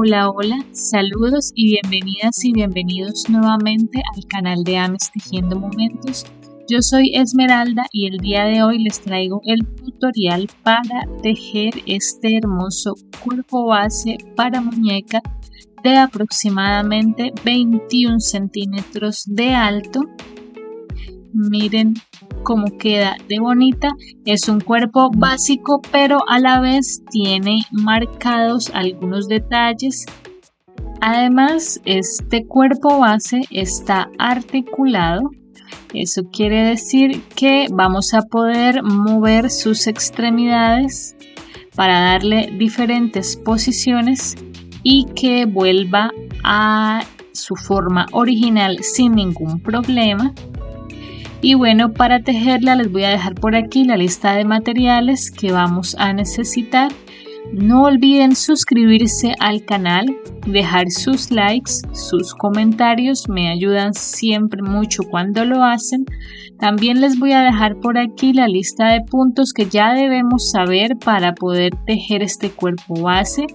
Hola, hola, saludos y bienvenidas y bienvenidos nuevamente al canal de Ames Tejiendo Momentos. Yo soy Esmeralda y el día de hoy les traigo el tutorial para tejer este hermoso cuerpo base para muñeca de aproximadamente 21 centímetros de alto. Miren cómo queda de bonita. Es un cuerpo básico, pero a la vez tiene marcados algunos detalles. Además, este cuerpo base está articulado. Eso quiere decir que vamos a poder mover sus extremidades para darle diferentes posiciones y que vuelva a su forma original sin ningún problema. Y bueno, para tejerla les voy a dejar por aquí la lista de materiales que vamos a necesitar. No olviden suscribirse al canal, dejar sus likes, sus comentarios, me ayudan siempre mucho cuando lo hacen. También les voy a dejar por aquí la lista de puntos que ya debemos saber para poder tejer este cuerpo base.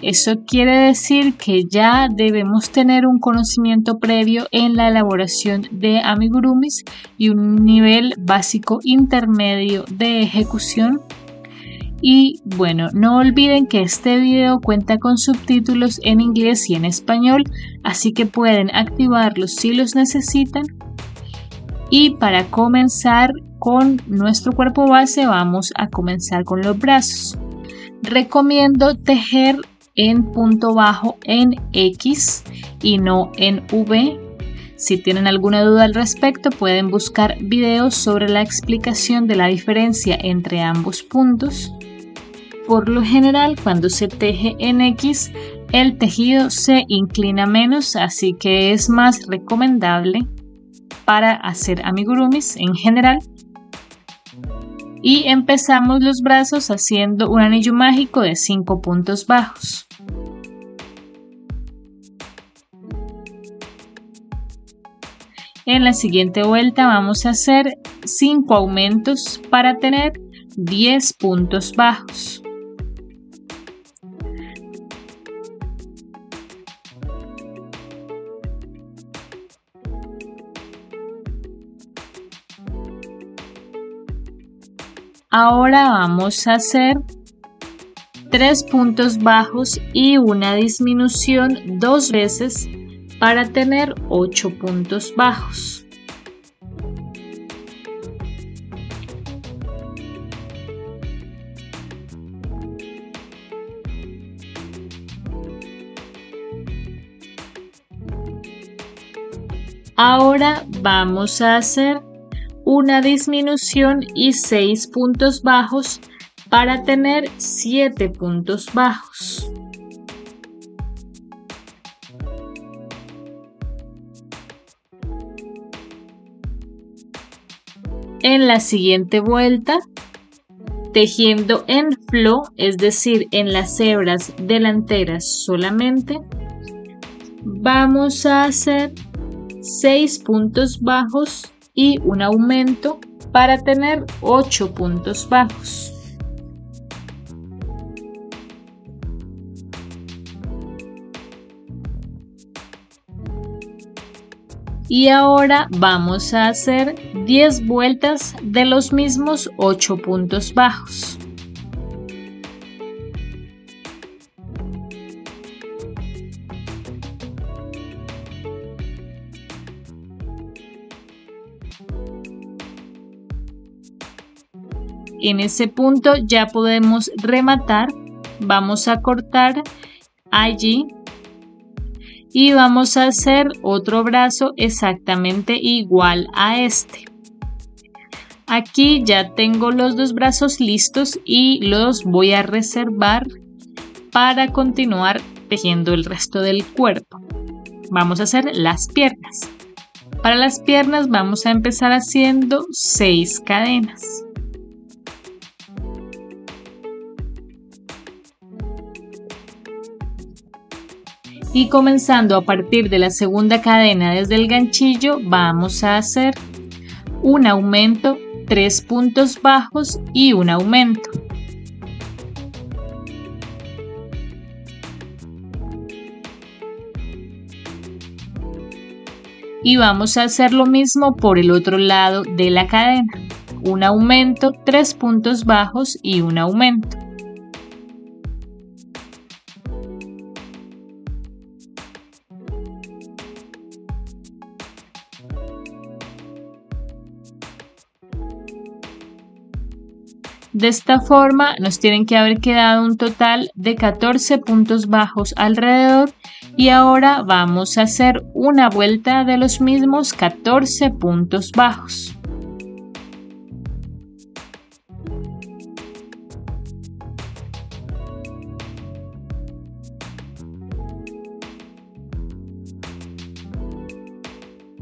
Eso quiere decir que ya debemos tener un conocimiento previo en la elaboración de amigurumis y un nivel básico intermedio de ejecución. Y bueno, no olviden que este video cuenta con subtítulos en inglés y en español, así que pueden activarlos si los necesitan. Y para comenzar con nuestro cuerpo base vamos a comenzar con los brazos. Recomiendo tejer en punto bajo en X y no en V. Si tienen alguna duda al respecto pueden buscar videos sobre la explicación de la diferencia entre ambos puntos. Por lo general, cuando se teje en X, el tejido se inclina menos, así que es más recomendable para hacer amigurumis en general. Y empezamos los brazos haciendo un anillo mágico de 5 puntos bajos. En la siguiente vuelta vamos a hacer 5 aumentos para tener 10 puntos bajos. Ahora vamos a hacer 3 puntos bajos y una disminución 2 veces para tener 8 puntos bajos. Ahora vamos a hacer una disminución y 6 puntos bajos para tener 7 puntos bajos. En la siguiente vuelta, tejiendo en flow, es decir, en las hebras delanteras solamente, vamos a hacer 6 puntos bajos y un aumento para tener 8 puntos bajos. Y ahora vamos a hacer 10 vueltas de los mismos 8 puntos bajos. En ese punto ya podemos rematar, vamos a cortar allí y vamos a hacer otro brazo exactamente igual a este. Aquí ya tengo los dos brazos listos y los voy a reservar para continuar tejiendo el resto del cuerpo. Vamos a hacer las piernas. Para las piernas vamos a empezar haciendo 6 cadenas. Y comenzando a partir de la segunda cadena desde el ganchillo vamos a hacer un aumento, 3 puntos bajos y un aumento. Y vamos a hacer lo mismo por el otro lado de la cadena. Un aumento, 3 puntos bajos y un aumento. De esta forma nos tienen que haber quedado un total de 14 puntos bajos alrededor y ahora vamos a hacer una vuelta de los mismos 14 puntos bajos.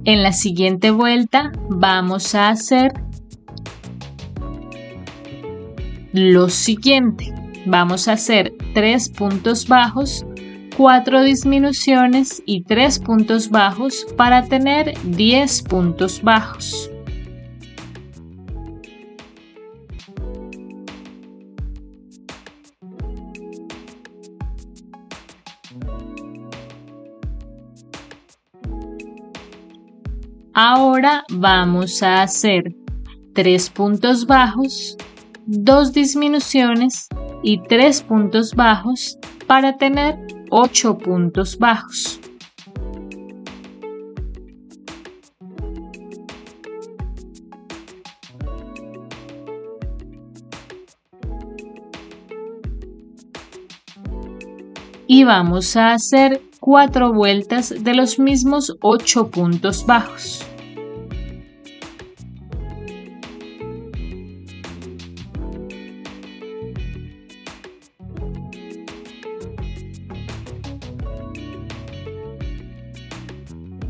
En la siguiente vuelta vamos a hacer lo siguiente. Vamos a hacer 3 puntos bajos, 4 disminuciones y 3 puntos bajos para tener 10 puntos bajos. Ahora vamos a hacer 3 puntos bajos, 2 disminuciones y 3 puntos bajos para tener 8 puntos bajos. Y vamos a hacer 4 vueltas de los mismos 8 puntos bajos.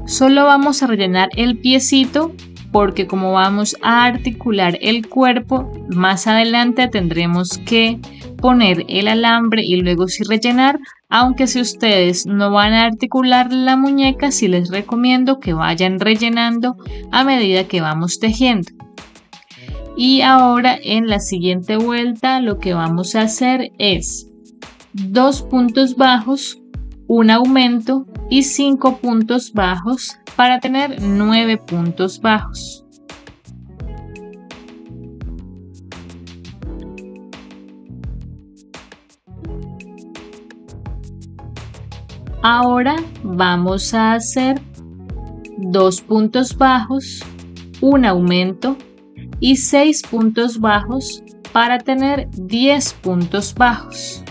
Solo vamos a rellenar el piecito porque como vamos a articular el cuerpo, más adelante tendremos que poner el alambre y luego sí rellenar, aunque si ustedes no van a articular la muñeca, sí les recomiendo que vayan rellenando a medida que vamos tejiendo. Y ahora en la siguiente vuelta lo que vamos a hacer es 2 puntos bajos, un aumento y 5 puntos bajos para tener 9 puntos bajos. Ahora vamos a hacer 2 puntos bajos, un aumento y 6 puntos bajos para tener 10 puntos bajos.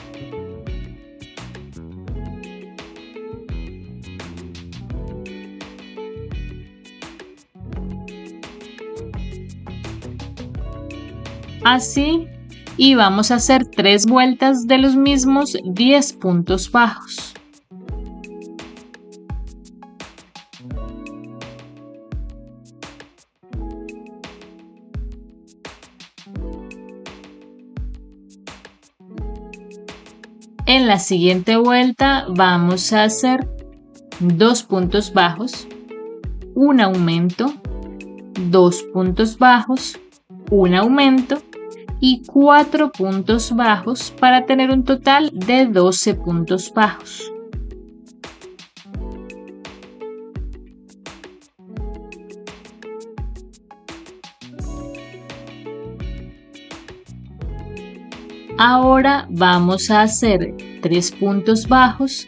Así, y vamos a hacer 3 vueltas de los mismos 10 puntos bajos. En la siguiente vuelta vamos a hacer 2 puntos bajos, un aumento, 2 puntos bajos, un aumento y 4 puntos bajos para tener un total de 12 puntos bajos. Ahora vamos a hacer 3 puntos bajos,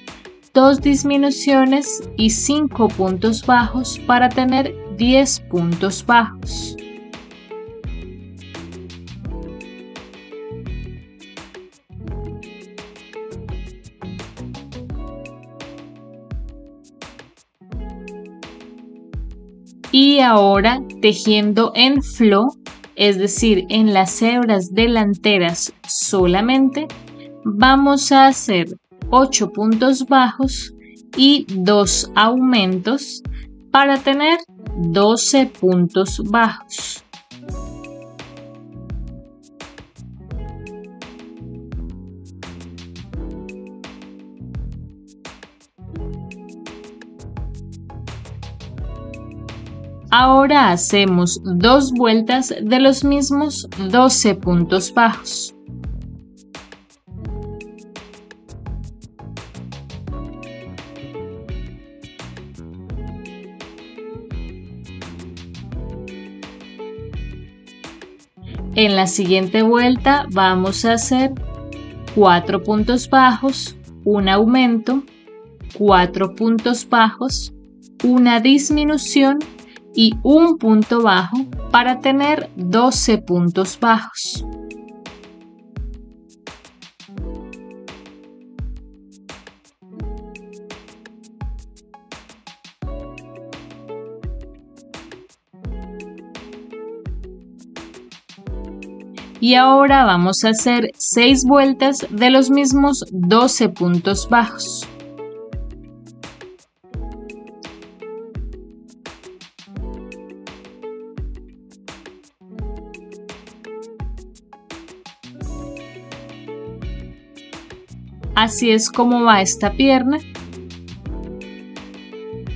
2 disminuciones y 5 puntos bajos para tener 10 puntos bajos. Y ahora tejiendo en flow, es decir, en las hebras delanteras solamente, vamos a hacer 8 puntos bajos y 2 aumentos para tener 12 puntos bajos. Ahora hacemos 2 vueltas de los mismos 12 puntos bajos. En la siguiente vuelta vamos a hacer 4 puntos bajos, un aumento, 4 puntos bajos, una disminución y un punto bajo para tener 12 puntos bajos. Y ahora vamos a hacer 6 vueltas de los mismos 12 puntos bajos. Así es como va esta pierna.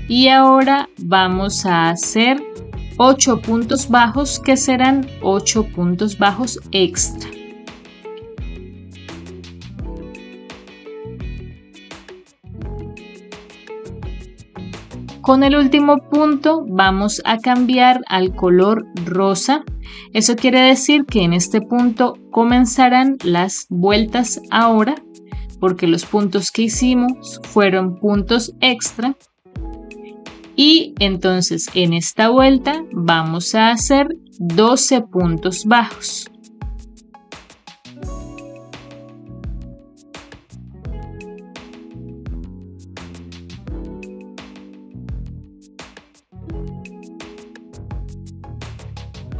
Y ahora vamos a hacer 8 puntos bajos, que serán 8 puntos bajos extra. Con el último punto vamos a cambiar al color rosa. Eso quiere decir que en este punto comenzarán las vueltas ahora, porque los puntos que hicimos fueron puntos extra. Y entonces en esta vuelta vamos a hacer 12 puntos bajos.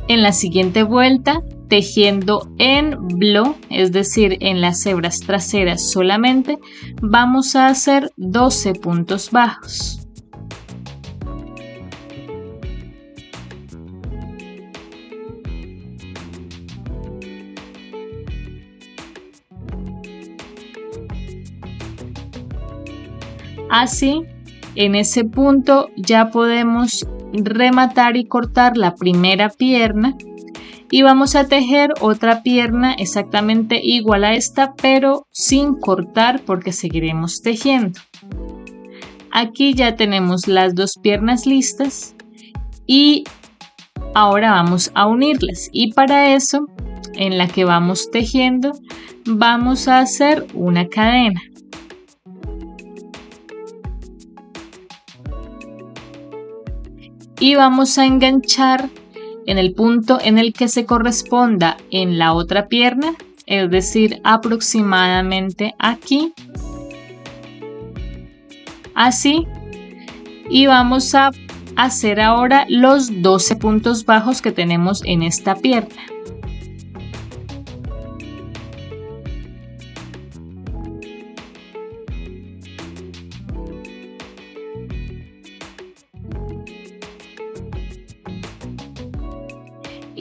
En la siguiente vuelta, tejiendo en bló, es decir, en las hebras traseras solamente, vamos a hacer 12 puntos bajos. Así, en ese punto ya podemos rematar y cortar la primera pierna y vamos a tejer otra pierna exactamente igual a esta, pero sin cortar porque seguiremos tejiendo. Aquí ya tenemos las dos piernas listas y ahora vamos a unirlas, y para eso, en la que vamos tejiendo, vamos a hacer una cadena. Y vamos a enganchar en el punto en el que se corresponda en la otra pierna, es decir, aproximadamente aquí, así, y vamos a hacer ahora los 12 puntos bajos que tenemos en esta pierna.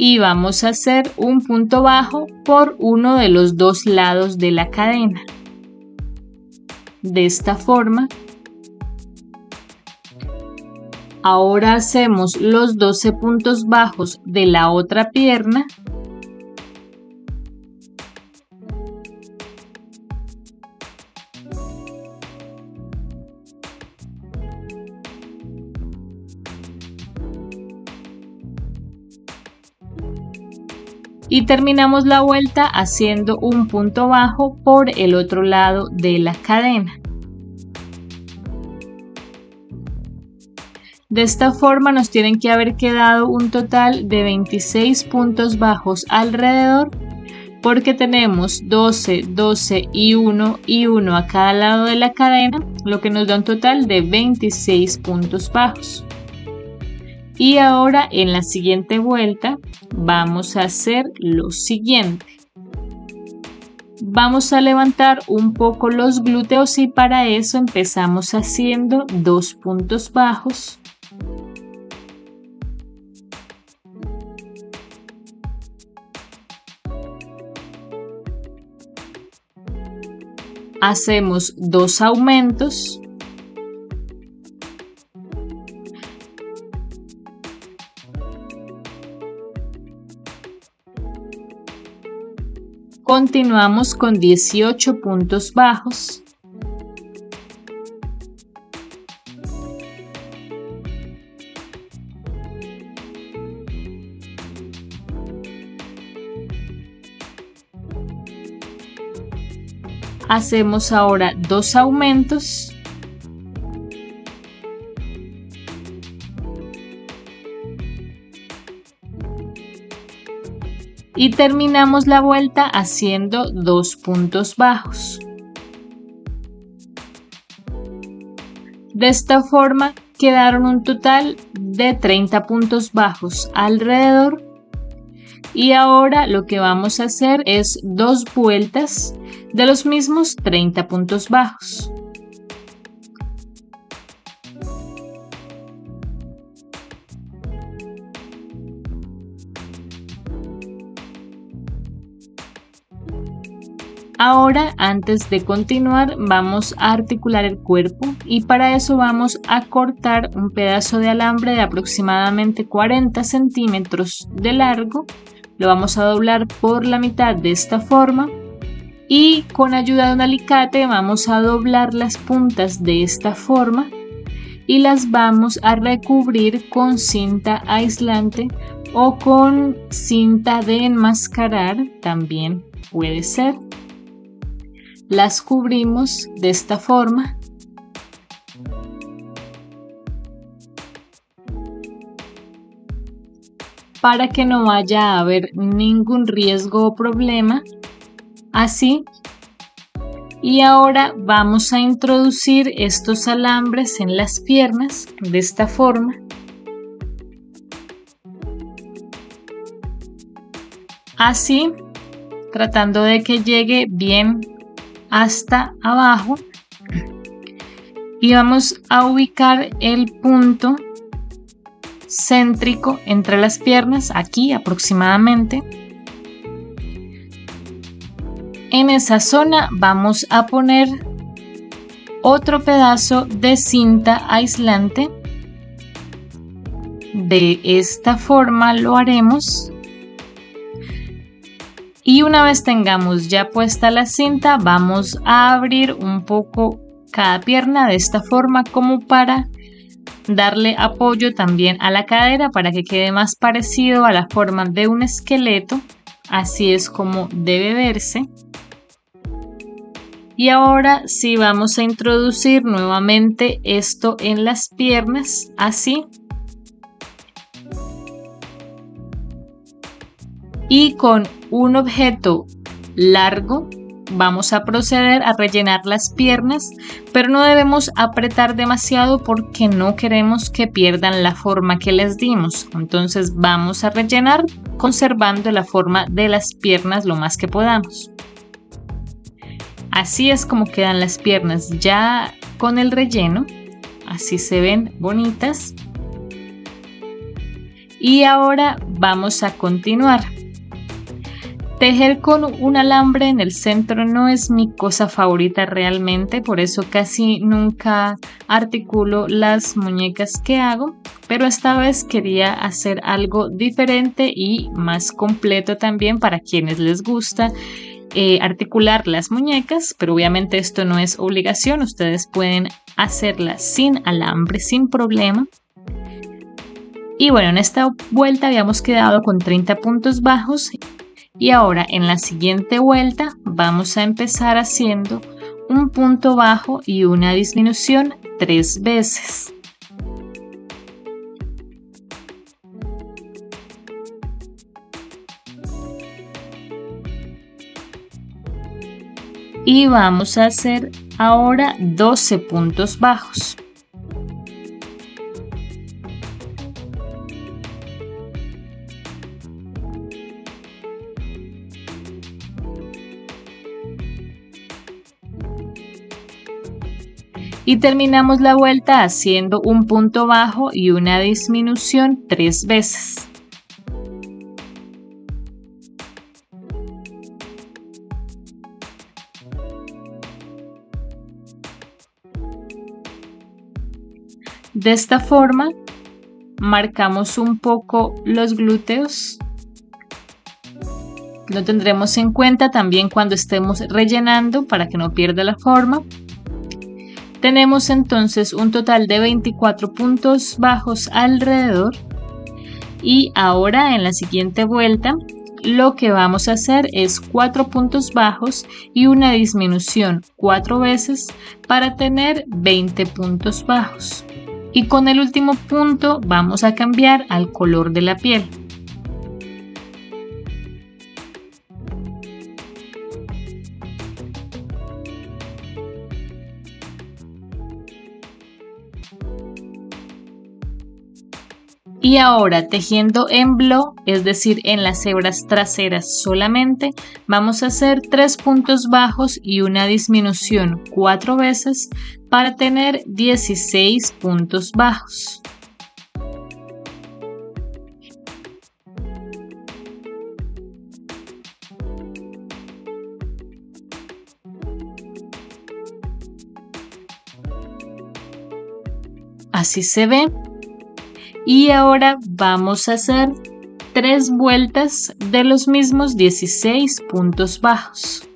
Y vamos a hacer un punto bajo por uno de los dos lados de la cadena. De esta forma. Ahora hacemos los 12 puntos bajos de la otra pierna. Y terminamos la vuelta haciendo un punto bajo por el otro lado de la cadena. De esta forma nos tienen que haber quedado un total de 26 puntos bajos alrededor, porque tenemos 12, 12 y 1 a cada lado de la cadena, lo que nos da un total de 26 puntos bajos. Y ahora en la siguiente vuelta vamos a hacer lo siguiente. Vamos a levantar un poco los glúteos y para eso empezamos haciendo 2 puntos bajos. Hacemos 2 aumentos. Continuamos con 18 puntos bajos. Hacemos ahora 2 aumentos. Y terminamos la vuelta haciendo 2 puntos bajos. De esta forma quedaron un total de 30 puntos bajos alrededor. Y ahora lo que vamos a hacer es 2 vueltas de los mismos 30 puntos bajos. Ahora, antes de continuar, vamos a articular el cuerpo y para eso vamos a cortar un pedazo de alambre de aproximadamente 40 centímetros de largo. Lo vamos a doblar por la mitad de esta forma y con ayuda de un alicate vamos a doblar las puntas de esta forma y las vamos a recubrir con cinta aislante o con cinta de enmascarar, también puede ser. Las cubrimos de esta forma. Para que no vaya a haber ningún riesgo o problema. Así. Y ahora vamos a introducir estos alambres en las piernas de esta forma. Así, tratando de que llegue bien hasta abajo, y vamos a ubicar el punto céntrico entre las piernas, aquí aproximadamente. En esa zona vamos a poner otro pedazo de cinta aislante. De esta forma lo haremos. Y una vez tengamos ya puesta la cinta, vamos a abrir un poco cada pierna de esta forma como para darle apoyo también a la cadera para que quede más parecido a la forma de un esqueleto. Así es como debe verse. Y ahora sí vamos a introducir nuevamente esto en las piernas, así. Y con un objeto largo vamos a proceder a rellenar las piernas, pero no debemos apretar demasiado porque no queremos que pierdan la forma que les dimos. Entonces vamos a rellenar conservando la forma de las piernas lo más que podamos. Así es como quedan las piernas ya con el relleno. Así se ven bonitas. Y ahora vamos a continuar. Tejer con un alambre en el centro no es mi cosa favorita realmente, por eso casi nunca articulo las muñecas que hago, pero esta vez quería hacer algo diferente y más completo también para quienes les gusta articular las muñecas, pero obviamente esto no es obligación, ustedes pueden hacerlas sin alambre, sin problema. Y bueno, en esta vuelta habíamos quedado con 30 puntos bajos. Y ahora en la siguiente vuelta vamos a empezar haciendo un punto bajo y una disminución 3 veces. Y vamos a hacer ahora 12 puntos bajos. Y terminamos la vuelta haciendo un punto bajo y una disminución 3 veces. De esta forma marcamos un poco los glúteos. Lo tendremos en cuenta también cuando estemos rellenando para que no pierda la forma. Tenemos entonces un total de 24 puntos bajos alrededor y ahora en la siguiente vuelta lo que vamos a hacer es 4 puntos bajos y una disminución 4 veces para tener 20 puntos bajos. Y con el último punto vamos a cambiar al color de la piel. Y ahora tejiendo en blow, es decir, en las hebras traseras solamente, vamos a hacer 3 puntos bajos y una disminución 4 veces para tener 16 puntos bajos. Así se ve. Y ahora vamos a hacer 3 vueltas de los mismos 16 puntos bajos.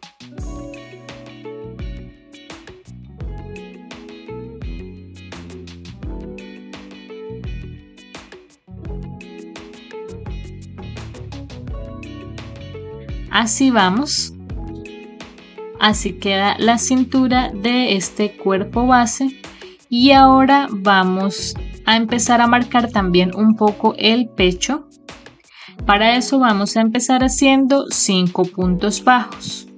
Así vamos. Así queda la cintura de este cuerpo base. Y ahora vamos a empezar a marcar también un poco el pecho. Para eso vamos a empezar haciendo 5 puntos bajos.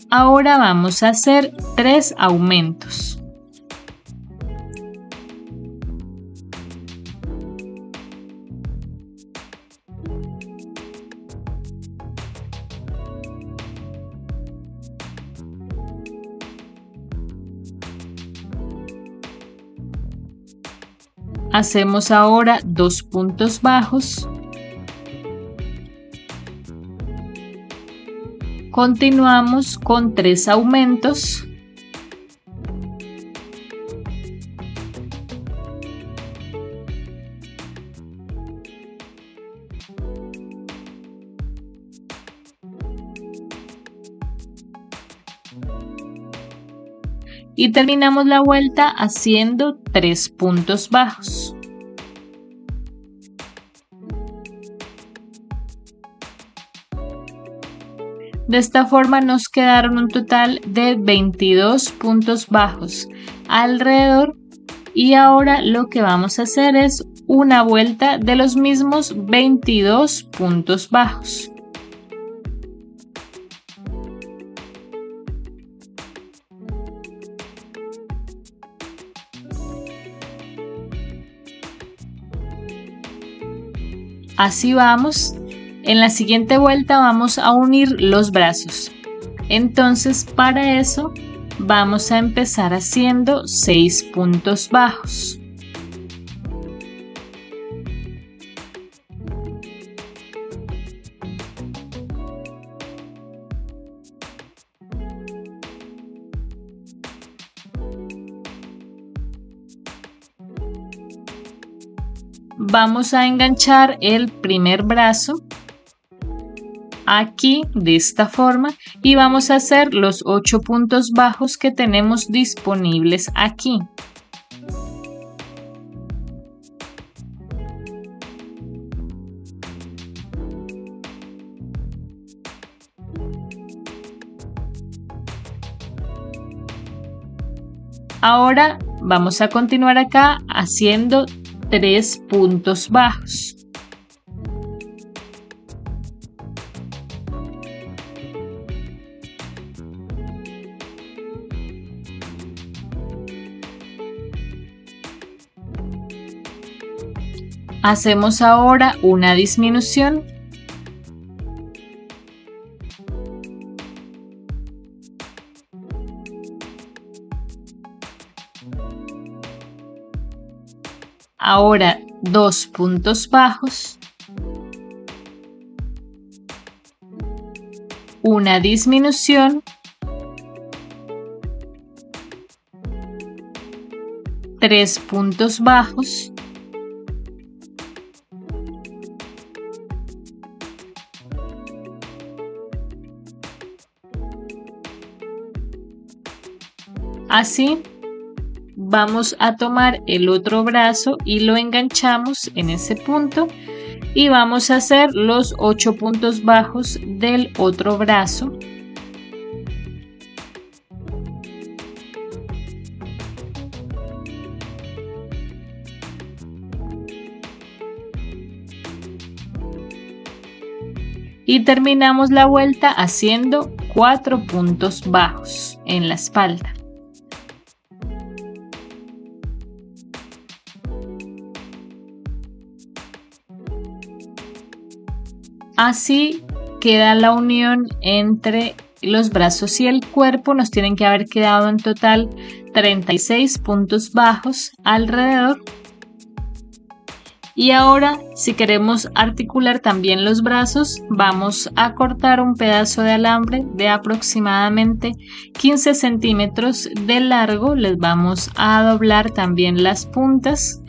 Ahora vamos a hacer 3 aumentos. Hacemos ahora 2 puntos bajos. Continuamos con 3 aumentos. Y terminamos la vuelta haciendo 3 puntos bajos. De esta forma nos quedaron un total de 22 puntos bajos alrededor. Y ahora lo que vamos a hacer es una vuelta de los mismos 22 puntos bajos. Así vamos. En la siguiente vuelta vamos a unir los brazos. Entonces para eso vamos a empezar haciendo 6 puntos bajos. Vamos a enganchar el primer brazo aquí de esta forma y vamos a hacer los 8 puntos bajos que tenemos disponibles aquí. Ahora vamos a continuar acá haciendo 3 puntos bajos. Hacemos ahora una disminución. Ahora 2 puntos bajos, una disminución, 3 puntos bajos, Así vamos a tomar el otro brazo y lo enganchamos en ese punto y vamos a hacer los 8 puntos bajos del otro brazo. Y terminamos la vuelta haciendo 4 puntos bajos en la espalda. Así queda la unión entre los brazos y el cuerpo. Nos tienen que haber quedado en total 36 puntos bajos alrededor. Y ahora, si queremos articular también los brazos, vamos a cortar un pedazo de alambre de aproximadamente 15 centímetros de largo. Les vamos a doblar también las puntas.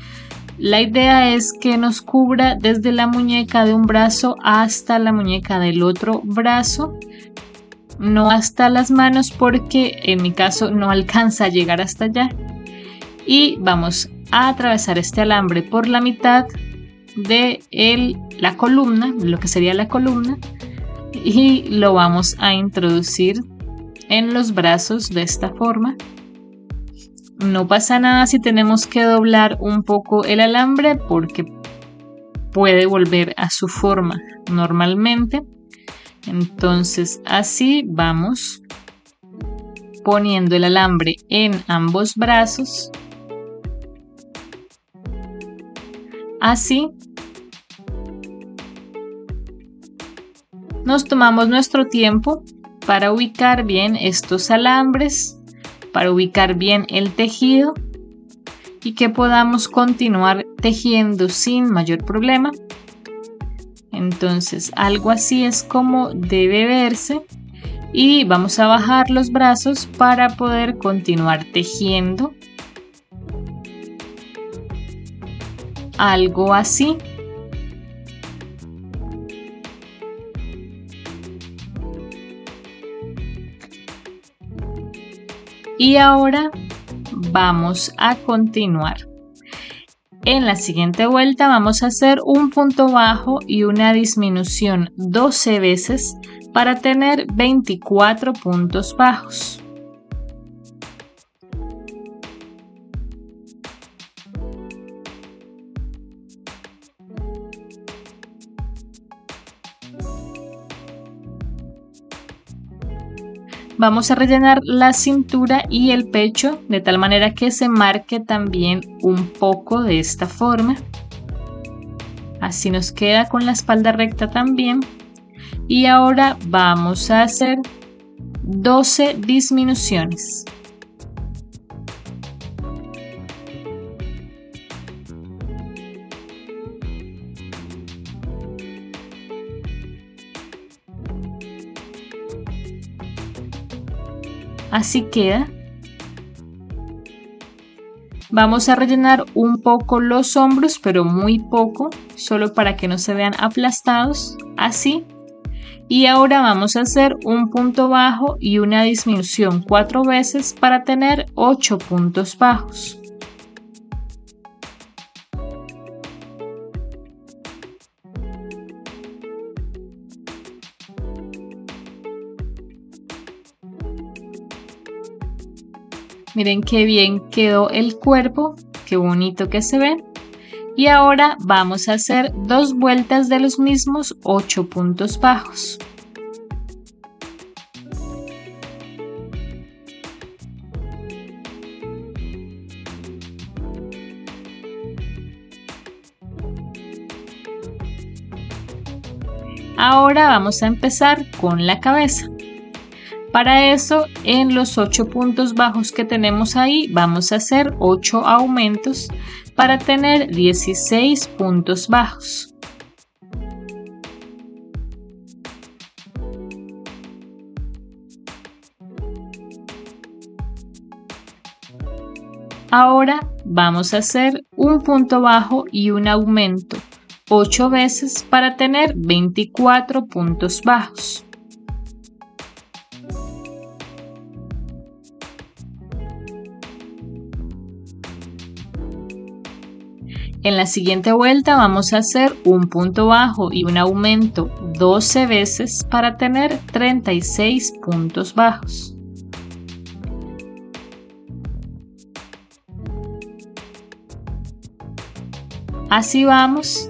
La idea es que nos cubra desde la muñeca de un brazo hasta la muñeca del otro brazo, no hasta las manos porque en mi caso no alcanza a llegar hasta allá. Y vamos a atravesar este alambre por la mitad de la columna, lo que sería la columna, y lo vamos a introducir en los brazos de esta forma. No pasa nada si tenemos que doblar un poco el alambre porque puede volver a su forma normalmente. Entonces así vamos poniendo el alambre en ambos brazos. Así nos tomamos nuestro tiempo para ubicar bien estos alambres, para ubicar bien el tejido y que podamos continuar tejiendo sin mayor problema. Entonces algo así es como debe verse y vamos a bajar los brazos para poder continuar tejiendo. Algo así. Y ahora vamos a continuar. En la siguiente vuelta vamos a hacer un punto bajo y una disminución 12 veces para tener 24 puntos bajos. Vamos a rellenar la cintura y el pecho de tal manera que se marque también un poco de esta forma. Así nos queda con la espalda recta también. Y ahora vamos a hacer 12 disminuciones. Así queda. Vamos a rellenar un poco los hombros, pero muy poco, solo para que no se vean aplastados, así. Y ahora vamos a hacer un punto bajo y una disminución 4 veces para tener 8 puntos bajos. Miren qué bien quedó el cuerpo, qué bonito que se ve. Y ahora vamos a hacer 2 vueltas de los mismos 8 puntos bajos. Ahora vamos a empezar con la cabeza. Para eso, en los 8 puntos bajos que tenemos ahí, vamos a hacer 8 aumentos para tener 16 puntos bajos. Ahora vamos a hacer un punto bajo y un aumento 8 veces para tener 24 puntos bajos. En la siguiente vuelta vamos a hacer un punto bajo y un aumento 12 veces para tener 36 puntos bajos. Así vamos.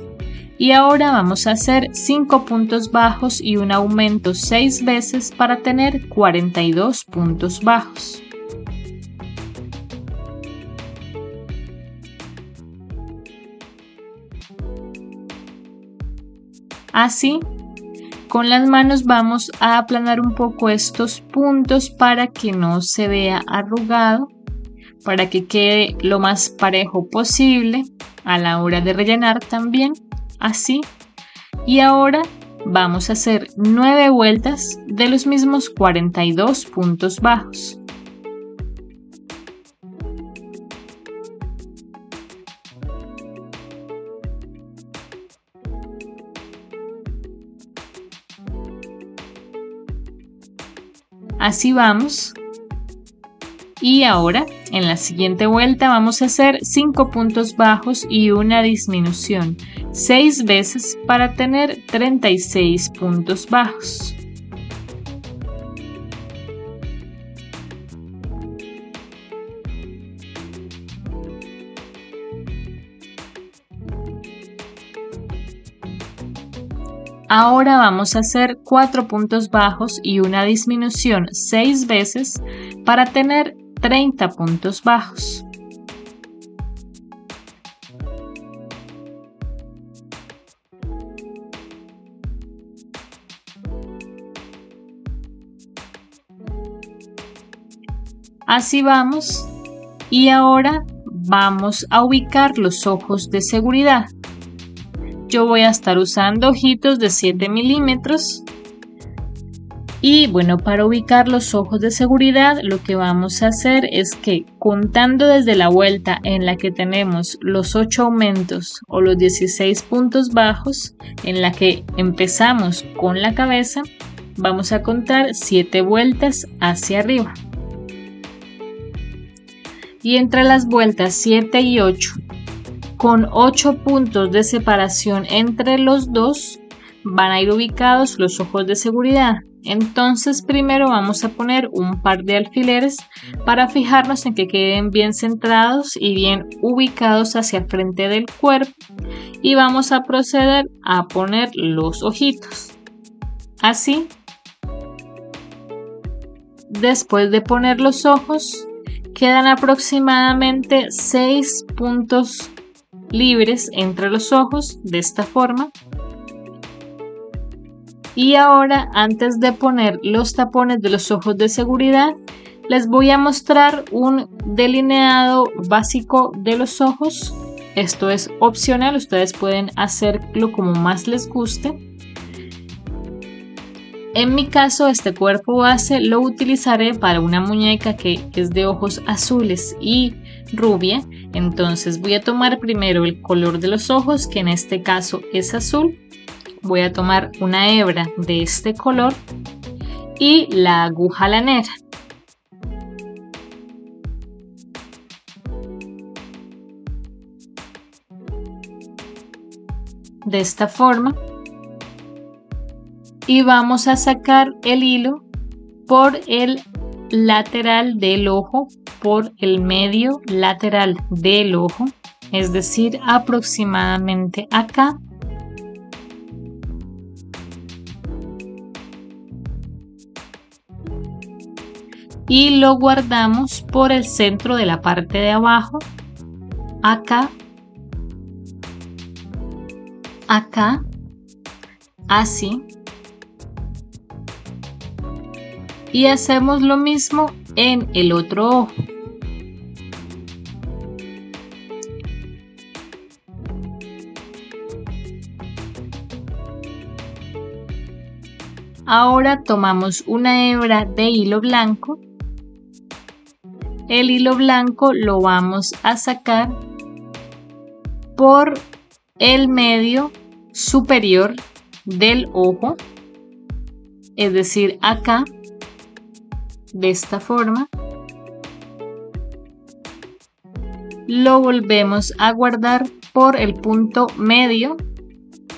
Y ahora vamos a hacer 5 puntos bajos y un aumento 6 veces para tener 42 puntos bajos. Así, con las manos vamos a aplanar un poco estos puntos para que no se vea arrugado, para que quede lo más parejo posible a la hora de rellenar también. Así, y ahora vamos a hacer 9 vueltas de los mismos 42 puntos bajos. Así vamos. Y ahora, en la siguiente vuelta vamos a hacer 5 puntos bajos y una disminución 6 veces para tener 36 puntos bajos. Ahora vamos a hacer 4 puntos bajos y una disminución 6 veces para tener 30 puntos bajos. Así vamos. Y ahora vamos a ubicar los ojos de seguridad. Yo voy a estar usando ojitos de 7 milímetros. Y bueno, para ubicar los ojos de seguridad, lo que vamos a hacer es que contando desde la vuelta en la que tenemos los 8 aumentos o los 16 puntos bajos, en la que empezamos con la cabeza, vamos a contar 7 vueltas hacia arriba. Y entre las vueltas 7 y 8, con 8 puntos de separación entre los dos, van a ir ubicados los ojos de seguridad. Entonces primero vamos a poner un par de alfileres para fijarnos en que queden bien centrados y bien ubicados hacia el frente del cuerpo, y vamos a proceder a poner los ojitos. Así. Después de poner los ojos, quedan aproximadamente 6 puntos libres entre los ojos, de esta forma. Y ahora, antes de poner los tapones de los ojos de seguridad, les voy a mostrar un delineado básico de los ojos. Esto es opcional, ustedes pueden hacerlo como más les guste. En mi caso, este cuerpo base lo utilizaré para una muñeca que es de ojos azules y rubia. Entonces voy a tomar primero el color de los ojos, que en este caso es azul. Voy a tomar una hebra de este color y la aguja lanera. De esta forma. Y vamos a sacar el hilo por el lateral del ojo, por el medio lateral del ojo, es decir, aproximadamente acá. Y lo guardamos por el centro de la parte de abajo, acá, acá, así. Y hacemos lo mismo en el otro ojo. Ahora tomamos una hebra de hilo blanco. El hilo blanco lo vamos a sacar por el medio superior del ojo, es decir, acá, de esta forma. Lo volvemos a guardar por el punto medio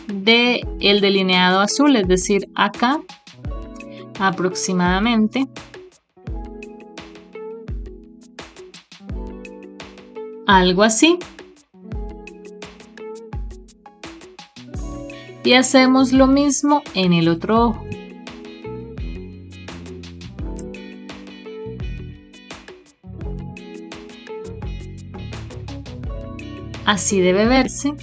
del delineado azul, es decir, acá aproximadamente. Algo así. Y hacemos lo mismo en el otro ojo. Así debe verse.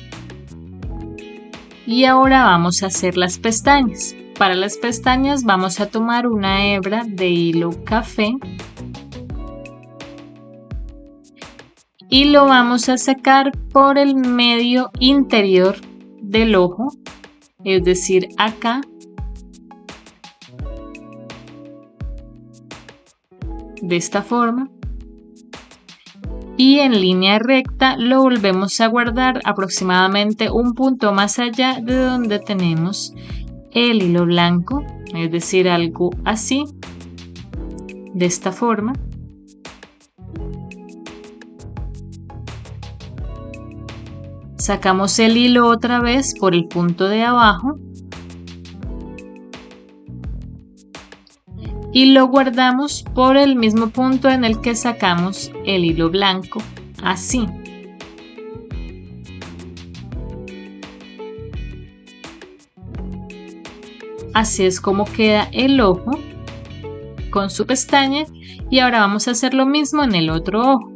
Y ahora vamos a hacer las pestañas. Para las pestañas vamos a tomar una hebra de hilo café y lo vamos a sacar por el medio interior del ojo, es decir, acá. De esta forma. Y en línea recta lo volvemos a guardar aproximadamente un punto más allá de donde tenemos el hilo blanco, es decir, algo así, de esta forma. Sacamos el hilo otra vez por el punto de abajo y lo guardamos por el mismo punto en el que sacamos el hilo blanco, así. Así es como queda el ojo con su pestaña y ahora vamos a hacer lo mismo en el otro ojo.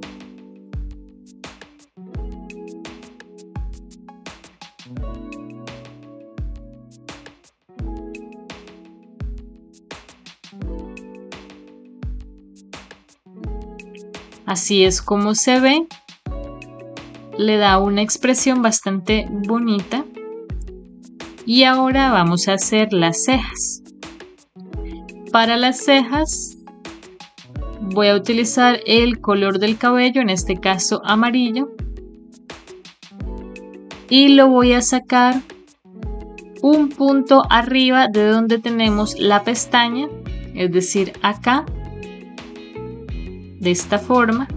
Así es como se ve, le da una expresión bastante bonita. Y ahora vamos a hacer las cejas. Para las cejas voy a utilizar el color del cabello, en este caso amarillo, y lo voy a sacar un punto arriba de donde tenemos la pestaña, es decir, acá, de esta forma.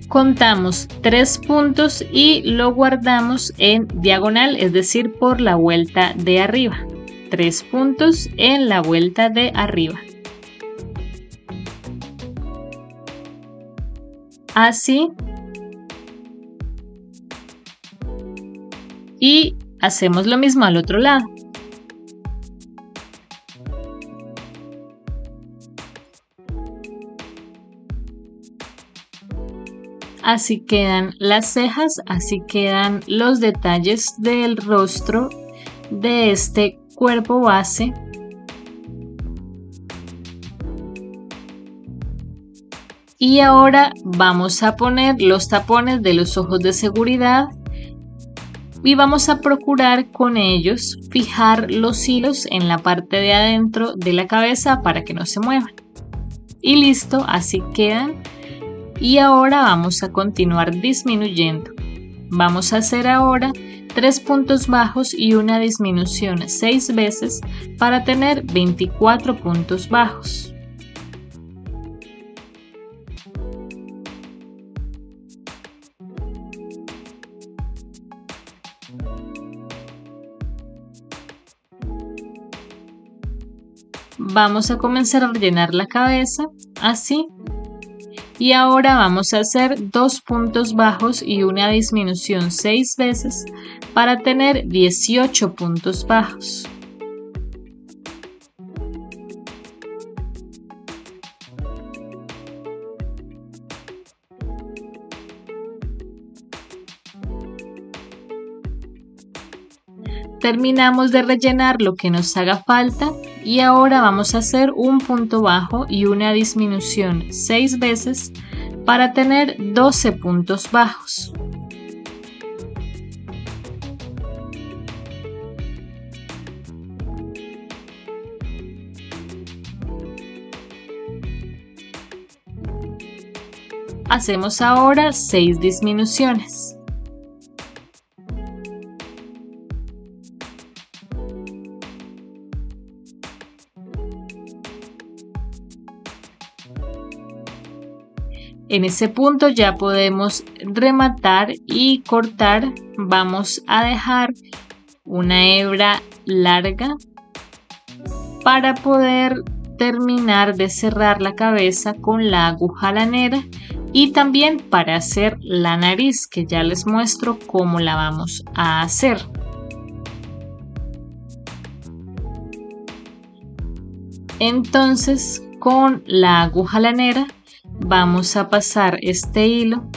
Contamos 3 puntos y lo guardamos en diagonal, es decir, por la vuelta de arriba. 3 puntos en la vuelta de arriba. Así. Y hacemos lo mismo al otro lado. Así quedan las cejas, así quedan los detalles del rostro de este cuerpo base. Y ahora vamos a poner los tapones de los ojos de seguridad y vamos a procurar con ellos fijar los hilos en la parte de adentro de la cabeza para que no se muevan. Y listo, así quedan. Y ahora vamos a continuar disminuyendo. Vamos a hacer ahora 3 puntos bajos y una disminución 6 veces para tener 24 puntos bajos. Vamos a comenzar a rellenar la cabeza así. Y ahora vamos a hacer 2 puntos bajos y una disminución 6 veces para tener 18 puntos bajos. Terminamos de rellenar lo que nos haga falta y ahora vamos a hacer un punto bajo y una disminución 6 veces para tener 12 puntos bajos. Hacemos ahora 6 disminuciones. En ese punto ya podemos rematar y cortar. Vamos a dejar una hebra larga para poder terminar de cerrar la cabeza con la aguja lanera y también para hacer la nariz, que ya les muestro cómo la vamos a hacer. Entonces, con la aguja lanera vamos a pasar este hilo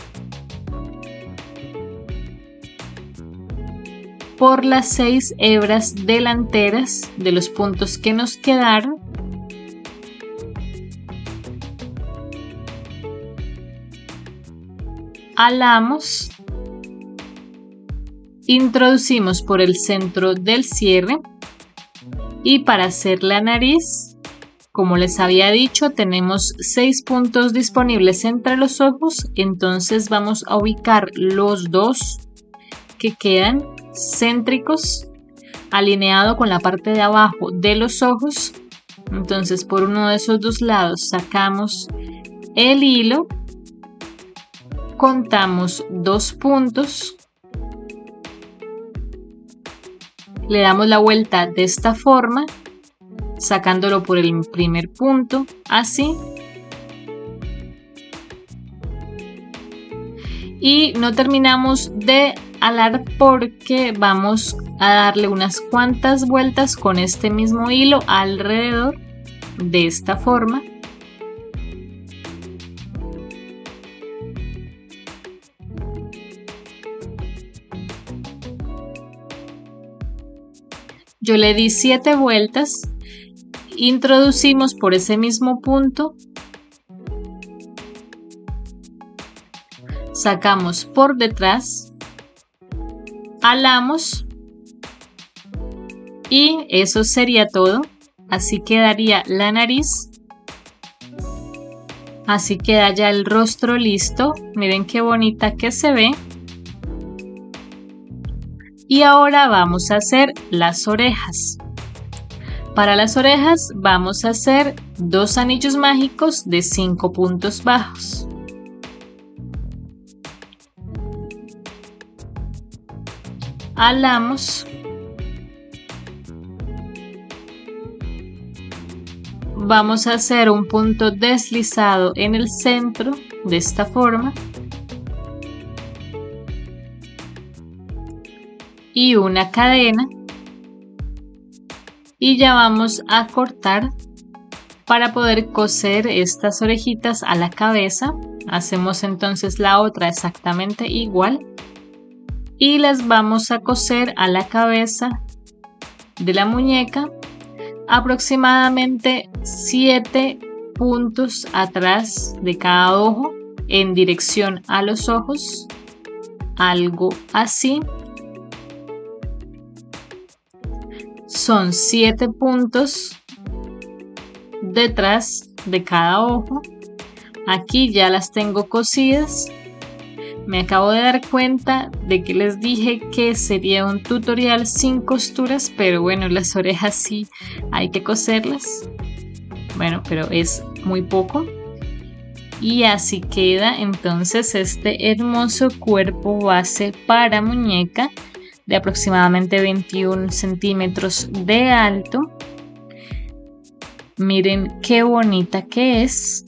por las 6 hebras delanteras de los puntos que nos quedaron. Alamos, introducimos por el centro del cierre y para hacer la nariz, como les había dicho, tenemos 6 puntos disponibles entre los ojos, entonces vamos a ubicar los 2 que quedan céntricos, alineado con la parte de abajo de los ojos. Entonces por uno de esos 2 lados sacamos el hilo, contamos 2 puntos, le damos la vuelta de esta forma, sacándolo por el primer punto, así, y no terminamos de alar porque vamos a darle unas cuantas vueltas con este mismo hilo alrededor de esta forma. Yo le di 7 vueltas, introducimos por ese mismo punto, sacamos por detrás, alamos y eso sería todo. Así quedaría la nariz, así queda ya el rostro listo. Miren qué bonita que se ve. Y ahora vamos a hacer las orejas. Para las orejas vamos a hacer 2 anillos mágicos de 5 puntos bajos. Alamos. Vamos a hacer un punto deslizado en el centro de esta forma. Y una cadena y ya vamos a cortar para poder coser estas orejitas a la cabeza. Hacemos entonces la otra exactamente igual y las vamos a coser a la cabeza de la muñeca, aproximadamente 7 puntos atrás de cada ojo en dirección a los ojos, algo así. Son 7 puntos detrás de cada ojo. Aquí ya las tengo cosidas. Me acabo de dar cuenta de que les dije que sería un tutorial sin costuras, pero bueno, las orejas sí hay que coserlas. Bueno, pero es muy poco. Y así queda entonces este hermoso cuerpo base para muñeca de aproximadamente 21 centímetros de alto. Miren qué bonita que es.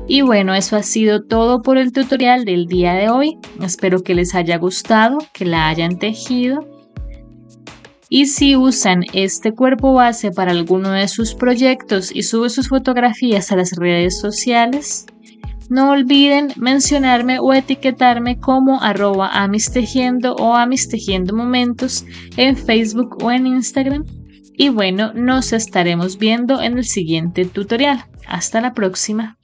Y bueno, eso ha sido todo por el tutorial del día de hoy. Espero que les haya gustado, que la hayan tejido. Y si usan este cuerpo base para alguno de sus proyectos y suben sus fotografías a las redes sociales, no olviden mencionarme o etiquetarme como @amistejiendo o amistejiendomomentos en Facebook o en Instagram. Y bueno, nos estaremos viendo en el siguiente tutorial. Hasta la próxima.